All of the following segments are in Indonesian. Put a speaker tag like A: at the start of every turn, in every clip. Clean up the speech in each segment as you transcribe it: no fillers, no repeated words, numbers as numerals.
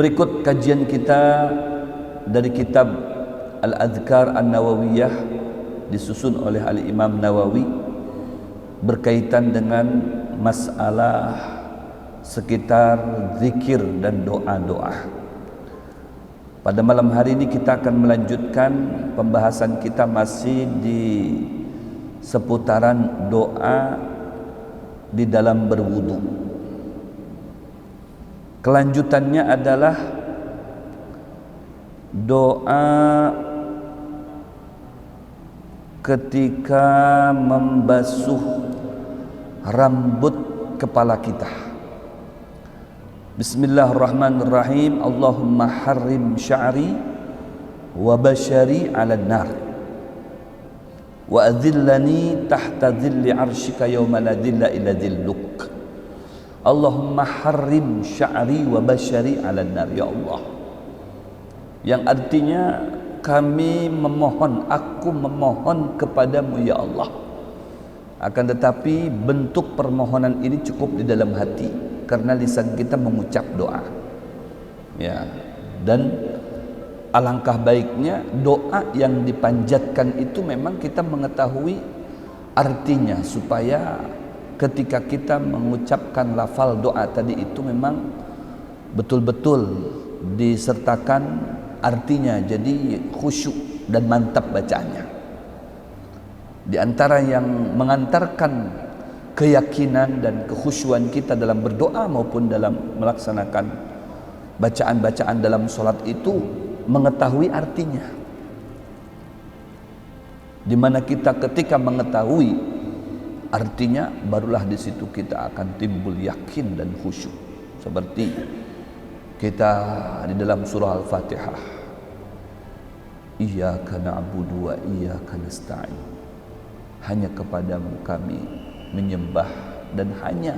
A: Berikut kajian kita dari kitab Al-Adhkar An-Nawawiyah disusun oleh Al-Imam Nawawi berkaitan dengan masalah sekitar zikir dan doa-doa. Pada malam hari ini kita akan melanjutkan pembahasan kita masih di seputaran doa di dalam berwudu. Kelanjutannya adalah doa ketika membasuh rambut kepala kita. Bismillahirrahmanirrahim. Allahumma harrim sya'ri wa bashari 'alan nar wa adhillani tahta dhilli 'arsyika yawma la dhilla illa dhilluk. Allahumma harrim sya'ri wa bashari 'alan nar. Ya Allah, yang artinya kami memohon, aku memohon kepadamu ya Allah. Akan tetapi bentuk permohonan ini cukup di dalam hati, karena lisan kita mengucap doa. Ya, dan alangkah baiknya doa yang dipanjatkan itu memang kita mengetahui artinya, supaya ketika kita mengucapkan lafal doa tadi itu memang betul-betul disertakan artinya, jadi khusyuk dan mantap bacaannya. Di antara yang mengantarkan keyakinan dan kekhusyuan kita dalam berdoa maupun dalam melaksanakan bacaan-bacaan dalam sholat itu mengetahui artinya. Dimana kita ketika mengetahui artinya, barulah di situ kita akan timbul yakin dan khusyuk. Seperti kita di dalam surah Al-Fatihah, Iyyaka na'budu wa iyyaka nasta'in, hanya kepadamu kami menyembah dan hanya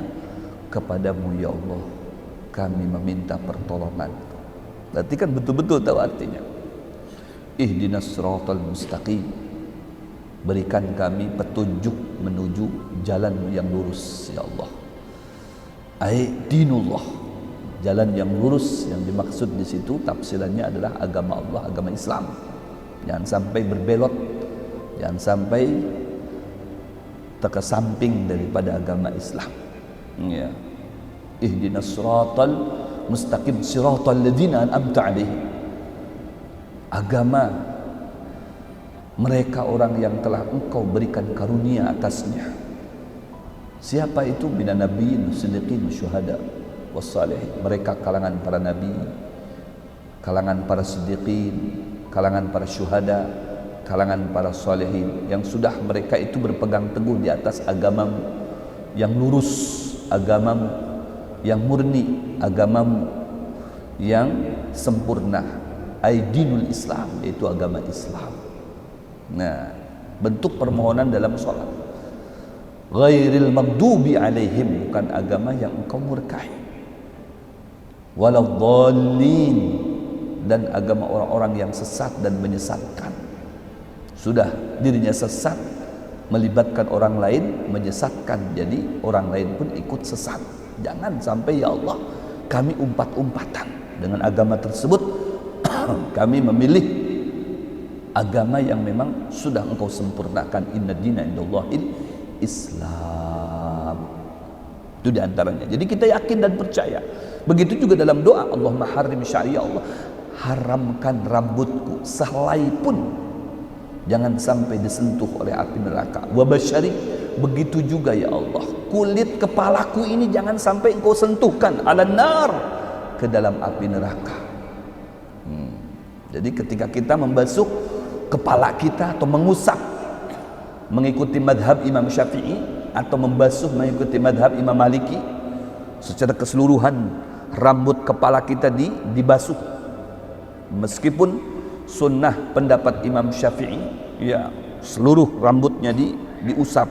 A: kepadamu ya Allah kami meminta pertolongan. Berarti kan betul-betul tahu artinya. Ihdinas siratal mustaqim, berikan kami petunjuk menuju jalan yang lurus ya Allah. Ai dinullah, jalan yang lurus yang dimaksud di situ tafsirannya adalah agama Allah, agama Islam. Jangan sampai berbelot, jangan sampai terkesamping daripada agama Islam. Ya. Ihdinas siratal mustaqim siratal ladzina an'amta 'alaihim. Agama mereka orang yang telah engkau berikan karunia atasnya. Siapa itu? Minan nabiyyin, siddiqin, syuhada, wassalihin. Mereka kalangan para nabi, kalangan para siddiqin, kalangan para syuhada, kalangan para salihin, yang sudah mereka itu berpegang teguh di atas agamamu yang lurus, agamamu yang murni, agamamu yang sempurna, aidinul Islam, yaitu agama Islam. Nah, bentuk permohonan dalam sholat, ghairil maghdubi alaihim, bukan agama yang engkau murkai, waladhdallin, dan agama orang-orang yang sesat dan menyesatkan. Sudah dirinya sesat, melibatkan orang lain, menyesatkan, jadi orang lain pun ikut sesat. Jangan sampai ya Allah kami umpat-umpatan dengan agama tersebut. Kami memilih agama yang memang sudah engkau sempurnakan. Inna dina indallahil Islam. Itu diantaranya. Jadi kita yakin dan percaya. Begitu juga dalam doa, Allahumma harrim sya'ri, ya Allah, haramkan rambutku sehelai pun jangan sampai disentuh oleh api neraka. Wa basyari, begitu juga ya Allah, kulit kepalaku ini jangan sampai engkau sentuhkan, alan nar, ke dalam api neraka. Jadi ketika kita membasuh kepala kita atau mengusap mengikuti madhab Imam Syafi'i, atau membasuh mengikuti madhab Imam Maliki, secara keseluruhan rambut kepala kita dibasuh. Meskipun sunnah pendapat Imam Syafi'i, ya, seluruh rambutnya diusap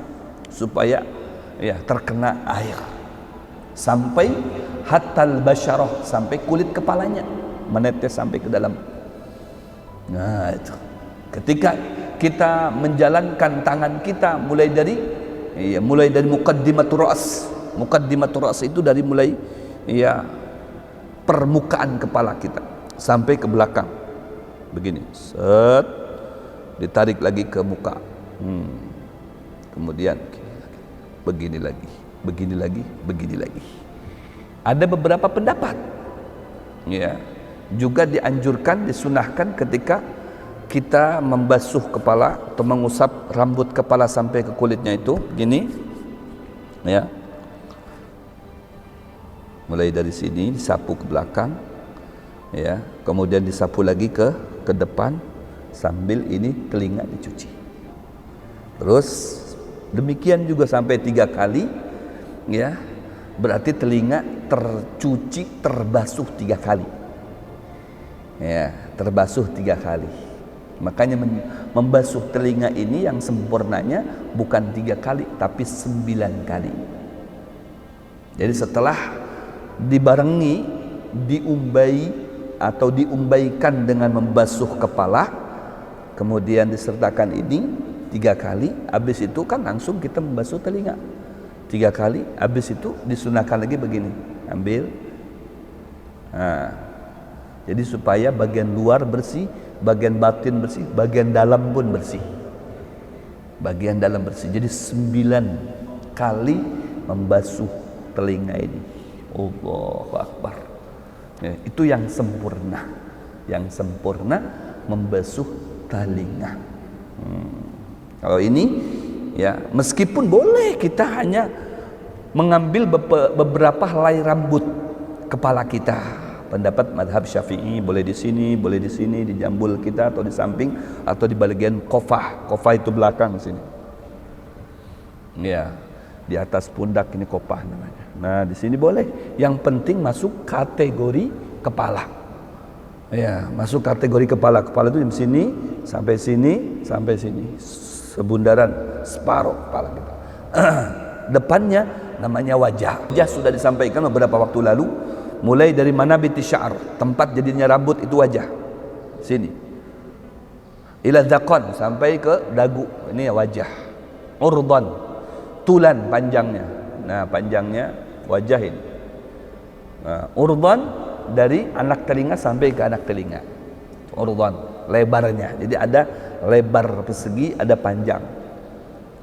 A: supaya ya terkena air sampai hatal basyarah, sampai kulit kepalanya menetes sampai ke dalam. Nah, itu ketika kita menjalankan tangan kita mulai dari muqaddimatur ra's. Muqaddimatur ra's itu dari mulai ya permukaan kepala kita sampai ke belakang. Begini, set, ditarik lagi ke muka. Kemudian begini lagi, begini lagi, begini lagi. Ada beberapa pendapat, ya, juga dianjurkan, disunahkan ketika kita membasuh kepala atau mengusap rambut kepala sampai ke kulitnya itu, begini, ya. Mulai dari sini disapu ke belakang, ya, kemudian disapu lagi ke depan sambil ini telinga dicuci. Terus demikian juga sampai 3 kali, ya. Berarti telinga tercuci, terbasuh 3 kali. Ya, terbasuh 3 kali. Makanya membasuh telinga ini yang sempurnanya bukan 3 kali tapi 9 kali. Jadi setelah dibarengi, diumbai atau diumbaikan dengan membasuh kepala, kemudian disertakan ini 3 kali, habis itu kan langsung kita membasuh telinga 3 kali, habis itu disunahkan lagi begini, ambil. Nah, jadi supaya bagian luar bersih, bagian batin bersih, bagian dalam pun bersih. Bagian dalam bersih. Jadi 9 kali membasuh telinga ini. Allahu Akbar. Ya, itu yang sempurna. Yang sempurna membasuh telinga. Kalau ini, ya, meskipun boleh kita hanya mengambil beberapa helai rambut kepala kita. Pendapat madhab Syafi'i boleh di sini, boleh di sini, di jambul kita atau di samping atau di bagian kofah. Kofah itu belakang sini. Ya, di atas pundak ini kofah namanya. Nah, di sini boleh. Yang penting masuk kategori kepala. Ya, masuk kategori kepala. Kepala itu di sini sampai sini sampai sini. Sebundaran separuh kepala kita. Depannya namanya wajah. Wajah sudah disampaikan beberapa waktu lalu. Mulai dari manabiti sya'ar, tempat jadinya rambut itu wajah. Sini. Ila dzaqan, sampai ke dagu. Ini ya wajah. Urdan, tulan panjangnya. Nah, panjangnya wajah ini. Nah, urdan dari anak telinga sampai ke anak telinga. Urdan, lebarnya. Jadi ada lebar persegi, ada panjang.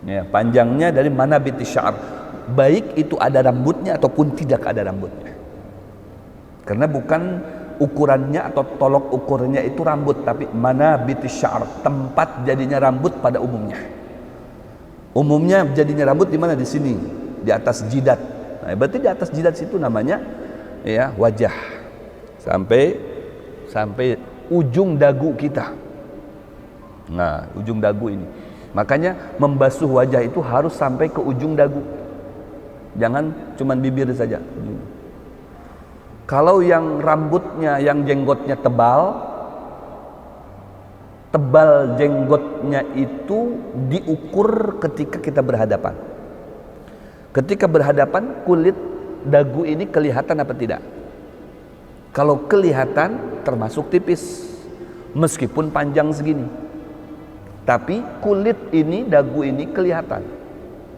A: Ya, panjangnya dari manabiti sya'ar. Baik itu ada rambutnya ataupun tidak ada rambutnya. Karena bukan ukurannya atau tolok ukurnya itu rambut, tapi manabiti sya'ar, tempat jadinya rambut pada umumnya. Umumnya jadinya rambut di mana? Di sini, di atas jidat. Nah, berarti di atas jidat situ namanya, ya, wajah. Sampai ujung dagu kita. Nah, ujung dagu ini. Makanya membasuh wajah itu harus sampai ke ujung dagu. Jangan cuman bibir saja. Kalau yang rambutnya, yang jenggotnya tebal jenggotnya itu diukur ketika kita berhadapan. Ketika berhadapan, kulit dagu ini kelihatan apa tidak? Kalau kelihatan, termasuk tipis, meskipun panjang segini. Tapi kulit ini, dagu ini kelihatan,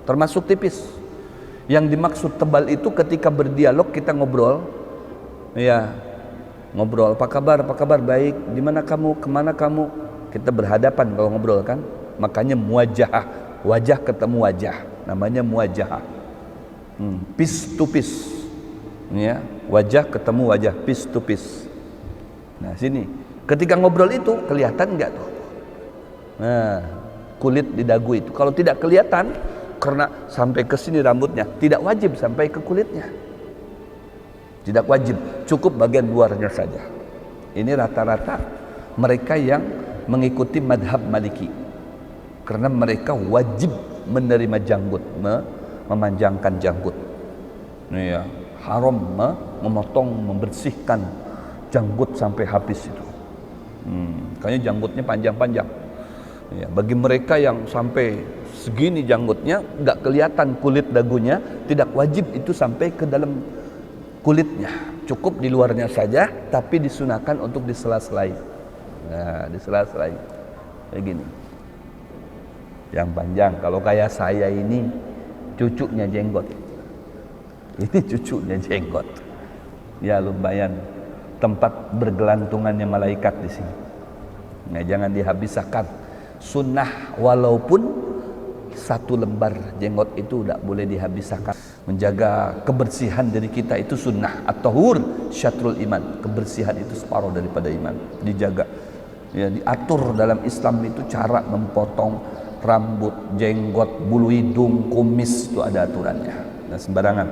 A: termasuk tipis. Yang dimaksud tebal itu ketika berdialog kita ngobrol. Ya, ngobrol, apa kabar, baik, di mana kamu, kemana kamu, kita berhadapan kalau ngobrol kan, makanya muwajahah, wajah ketemu wajah, namanya muwajahah, face to face, ya, wajah ketemu wajah, face to face. Nah, sini, ketika ngobrol itu kelihatan enggak tuh? Nah, kulit di dagu itu, kalau tidak kelihatan, karena sampai ke sini rambutnya, tidak wajib sampai ke kulitnya. Tidak wajib, cukup bagian luarnya saja. Ini rata-rata mereka yang mengikuti madhab Maliki, karena mereka wajib menerima janggut, memanjangkan janggut. Ya, haram memotong, membersihkan janggut sampai habis itu. Makanya janggutnya panjang-panjang. Ya, bagi mereka yang sampai segini janggutnya, nggak kelihatan kulit dagunya, tidak wajib itu sampai ke dalam kulitnya, cukup di luarnya saja, tapi disunahkan untuk di sela-selai. Nah, di sela-selai kayak gini. Yang panjang, kalau kayak saya ini cucunya jenggot. Ini cucunya jenggot. Ya lumayan tempat bergelantungannya malaikat di sini. Nah, jangan dihabiskan. Sunnah walaupun satu lembar jenggot itu tidak boleh dihabiskan. Menjaga kebersihan diri kita itu sunnah. At-tahur syatrul iman. Kebersihan itu separuh daripada iman. Dijaga. Ya, diatur dalam Islam itu cara memotong rambut, jenggot, bulu hidung, kumis itu ada aturannya. Nah, sembarangan.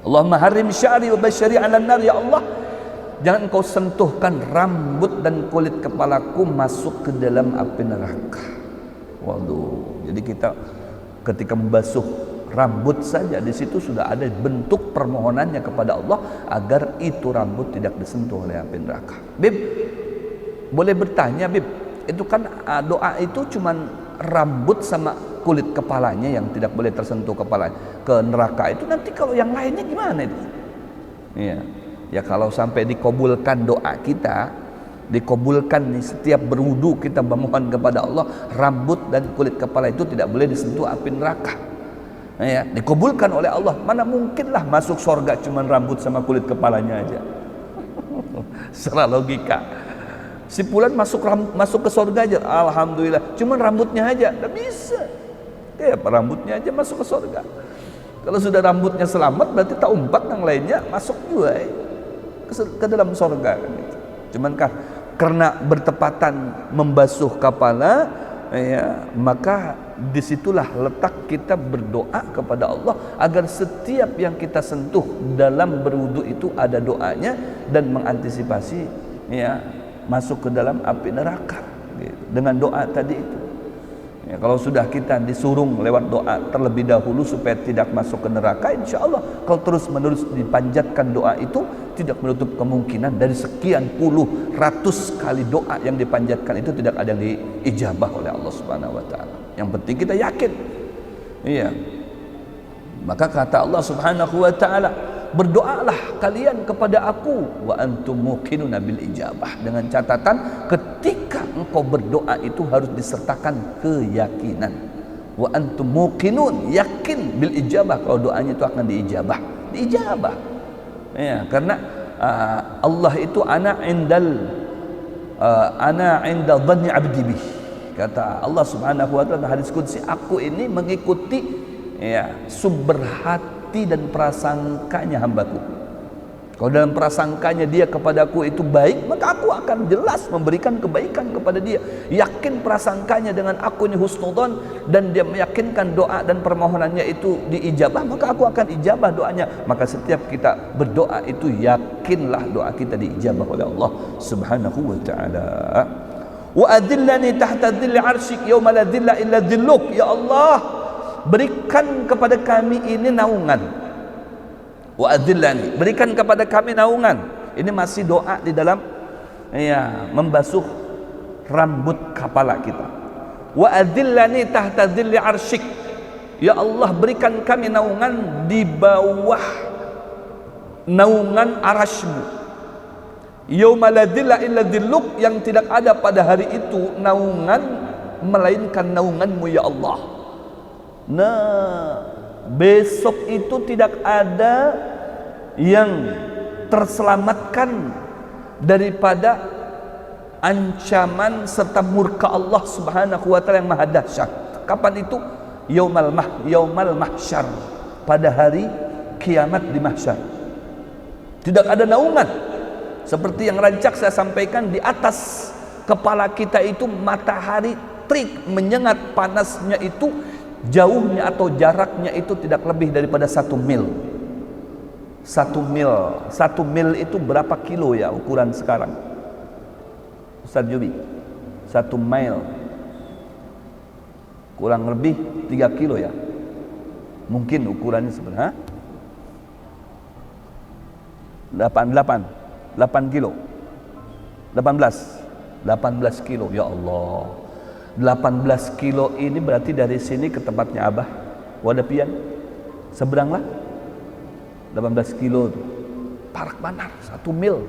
A: Allahumma harim sya'ri wa basyari 'alan nar, ya Allah. Jangan kau sentuhkan rambut dan kulit kepalaku masuk ke dalam api neraka. Waduh. Jadi kita ketika membasuh rambut saja di situ sudah ada bentuk permohonannya kepada Allah agar itu rambut tidak disentuh oleh api neraka. Bib, boleh bertanya, Bib, itu kan doa itu cuman rambut sama kulit kepalanya yang tidak boleh tersentuh kepalanya ke neraka itu, nanti kalau yang lainnya gimana itu? Iya. Ya kalau sampai dikabulkan doa kita, dikabulkan nih setiap berwudu kita memohon kepada Allah, rambut dan kulit kepala itu tidak boleh disentuh api neraka. Ya, dikabulkan oleh Allah. Mana mungkinlah masuk surga cuman rambut sama kulit kepalanya aja. Secara logika. Si Fulan masuk ke surga aja, alhamdulillah. Cuman rambutnya aja, tidak bisa. Ya, rambutnya aja masuk ke surga. Kalau sudah rambutnya selamat, berarti tak umpat yang lainnya masuk juga ke dalam surga. Cuman karena bertepatan membasuh kepala, ya, maka disitulah letak kita berdoa kepada Allah agar setiap yang kita sentuh dalam berwudu itu ada doanya dan mengantisipasi, ya, masuk ke dalam api neraka gitu, dengan doa tadi itu. Ya, kalau sudah kita disurung lewat doa terlebih dahulu supaya tidak masuk ke neraka, insya Allah kalau terus menerus dipanjatkan doa itu tidak menutup kemungkinan dari sekian puluh ratus kali doa yang dipanjatkan itu tidak ada yang diijabah oleh Allah Subhanahu wa taala. Yang penting kita yakin. Iya. Maka kata Allah Subhanahu wa taala, berdoalah kalian kepada aku wa antum muqinuna bil ijabah, dengan catatan ketika engkau berdoa itu harus disertakan keyakinan. Wa antum muqinun, yakin bil ijabah kalau doanya itu akan diijabah. Ya, karena Allah itu ana inda dhanni abdi bih. Kata Allah Subhanahu wa taala hadis qudsi, aku ini mengikuti, ya, sumber hati dan prasangkanya hambaku. Kalau dalam prasangkanya dia kepadaku itu baik, maka aku akan jelas memberikan kebaikan kepada dia. Yakin prasangkanya dengan aku ini husnudzon, dan dia meyakinkan doa dan permohonannya itu diijabah, maka aku akan ijabah doanya. Maka setiap kita berdoa itu yakinlah doa kita diijabah oleh Allah Subhanahu wa taala. Wa adillani tahta dhilli arsyik yauma la dhilla illa dhilluk. Ya Allah, berikan kepada kami ini naungan. Wa adillani, berikan kepada kami naungan. Ini masih doa di dalam, ya, membasuh rambut kepala kita. Wa adillani tahta dhilli arsyik. Ya Allah, berikan kami naungan di bawah naungan arasy-Mu. Yauma la dhilla illa dhilluk, yang tidak ada pada hari itu naungan melainkan naungan-Mu, ya Allah. Nah, besok itu tidak ada yang terselamatkan daripada ancaman serta murka Allah Subhanahu wa taala yang maha dahsyat. Kapan itu? Yaumal mahsyar, pada hari kiamat di mahsyar. Tidak ada naungan. Seperti yang rancak saya sampaikan, di atas kepala kita itu matahari terik menyengat, panasnya itu jauhnya atau jaraknya itu tidak lebih daripada 1 mil. 1 mil itu berapa kilo ya ukuran sekarang? Ustaz Jubi, 1 mile kurang lebih 3 kilo ya. Mungkin ukurannya sebenarnya 8 kilo. 18 kilo, ya Allah. 18 kilo ini berarti dari sini ke tempatnya Abah Wadapian seberanglah 18 kilo tuh. Parak Banar 1 mil,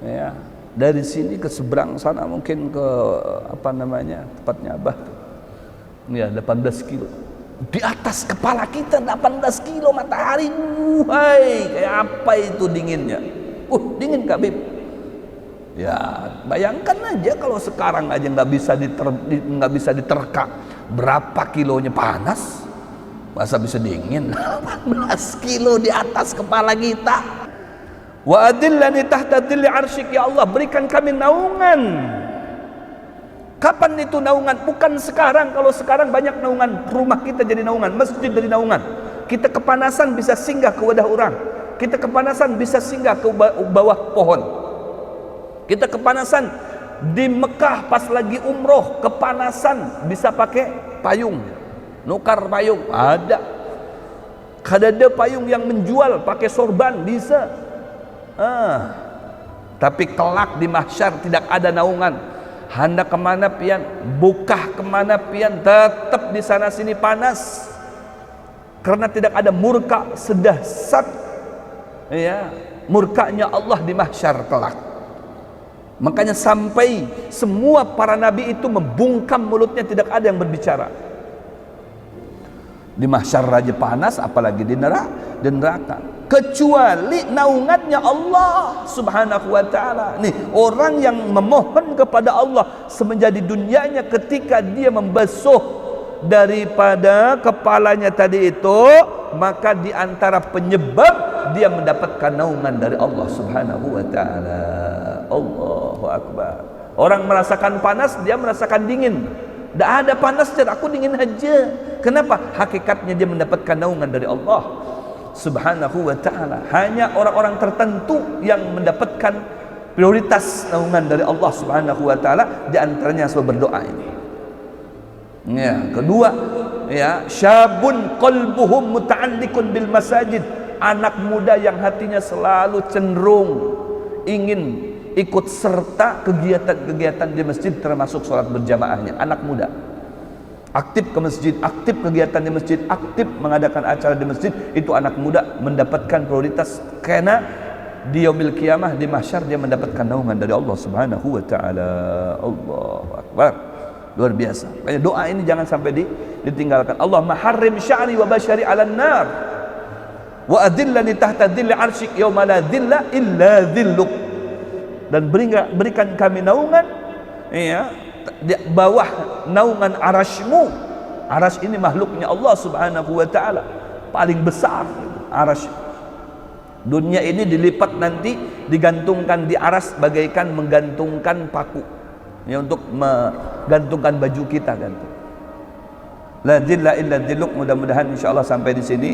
A: ya, dari sini ke seberang sana mungkin ke apa namanya tempatnya Abah, ya, 18 kilo. di atas kepala kita 18 kilo matahari. Hai, kayak apa itu dinginnya? Dingin Kak Bib. Ya, bayangkan aja kalau sekarang aja nggak bisa diterka berapa kilonya panas, masa bisa dingin? 18 kilo di atas kepala kita. Wa adillani tahta dhilli arsyik, ya Allah, berikan kami naungan. Kapan itu naungan? Bukan sekarang. Kalau sekarang banyak naungan, rumah kita jadi naungan, masjid jadi naungan. Kita kepanasan bisa singgah ke wadah orang. Kita kepanasan bisa singgah ke bawah pohon. Kita kepanasan di Mekah pas lagi umroh, kepanasan bisa pakai payung, nukar payung ada. Kadada payung yang menjual pakai sorban bisa. Tapi kelak di mahsyar tidak ada naungan. Hendak kemana pian, bukah kemana pian, tetap di sana sini panas. Karena tidak ada murka sedahsyat ya murkanya Allah di mahsyar kelak. Makanya sampai semua para nabi itu membungkam mulutnya, tidak ada yang berbicara. Di mahsyar raja panas, apalagi di neraka. Kecuali naungannya Allah subhanahu wa ta'ala. Nih, orang yang memohon kepada Allah semenjadi dunianya, ketika dia membasuh daripada kepalanya tadi itu, maka di antara penyebab dia mendapatkan naungan dari Allah subhanahu wa ta'ala. Allahu akbar. Orang merasakan panas, dia merasakan dingin. Tidak ada panas, aku dingin aja. Kenapa? Hakikatnya dia mendapatkan naungan dari Allah subhanahu wa ta'ala. Hanya orang-orang tertentu yang mendapatkan prioritas naungan dari Allah subhanahu wa ta'ala. Di antaranya selalu berdoa ini. Ya, kedua, ya, syabun qalbuhum muta'alliqun bil masajid. Anak muda yang hatinya selalu cenderung ingin ikut serta kegiatan-kegiatan di masjid, termasuk sholat berjamaahnya. Anak muda aktif ke masjid, aktif kegiatan di masjid, aktif mengadakan acara di masjid. Itu anak muda mendapatkan prioritas, karena di yaumil qiyamah, di mahsyar, dia mendapatkan naungan dari Allah subhanahu wa ta'ala. Allahu akbar, luar biasa. Makanya doa ini jangan sampai ditinggalkan. Allahumma harrim sya'ri wa basyari 'alan nar wa adillani tahta dhilli arsyik yauma la dhilla illa dhilluk. Dan berikan kami naungan, ya, di bawah naungan arasy-Mu. Arasy ini makhluknya Allah subhanahu wa ta'ala, paling besar arasy. Dunia ini dilipat nanti, digantungkan di arasy bagaikan menggantungkan paku, ya, untuk menggantungkan baju kita gantung. La dhilla illa dhilluk. Mudah-mudahan insyaallah sampai di sini.